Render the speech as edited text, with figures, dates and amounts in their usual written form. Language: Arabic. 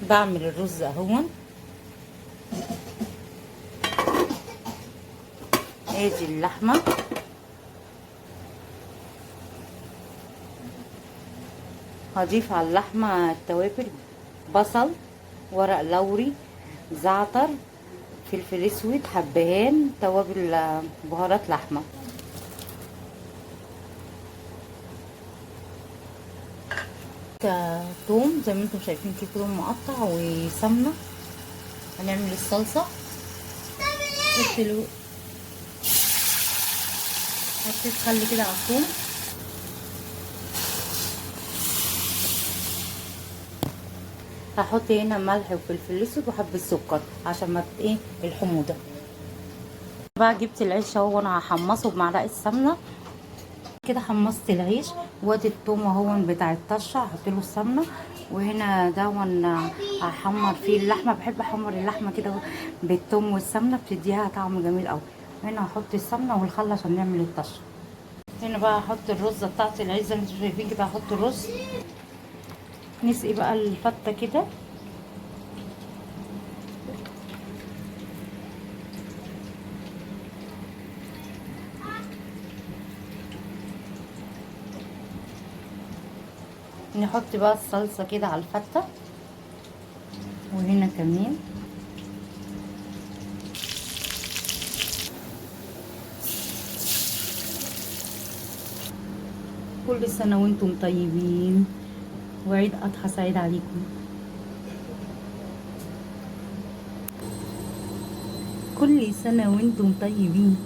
بعمل الرز اهون. ادي اللحمه، هضيف على اللحمه التوابل: بصل، ورق لوري، زعتر، فلفل اسود، حبهان، توابل، بهارات لحمه. توم زي ما انتم شايفين كده، توم مقطع وسمنه. هنعمل الصلصه. حطيت خل كده على الثوم. هحط هنا ملح وفلفل اسود وحبه سكر عشان ما ايه الحموضه. بقى جبت العيش اهو وانا هحمصه بمعلقه سمنه كده. حمصت العيش، وادي الثوم اهو بتاع الطشه هحط له السمنه. وهنا ده هحمر فيه اللحمه. بحب احمر اللحمه كده بالثوم والسمنه، بتديها طعم جميل قوي. هنا هحط السمنه والخل عشان نعمل الطشه. هنا بقى هحط الرزه بتاعت العيش زي ما انتم شايفين كده. هحط الرز، نسقي بقى الفته كده. نحط بقى الصلصه كده على الفته، وهنا كمان. كل سنه وانتم طيبين، وعيد اضحى سعيد عليكم. كل سنه وانتم طيبين.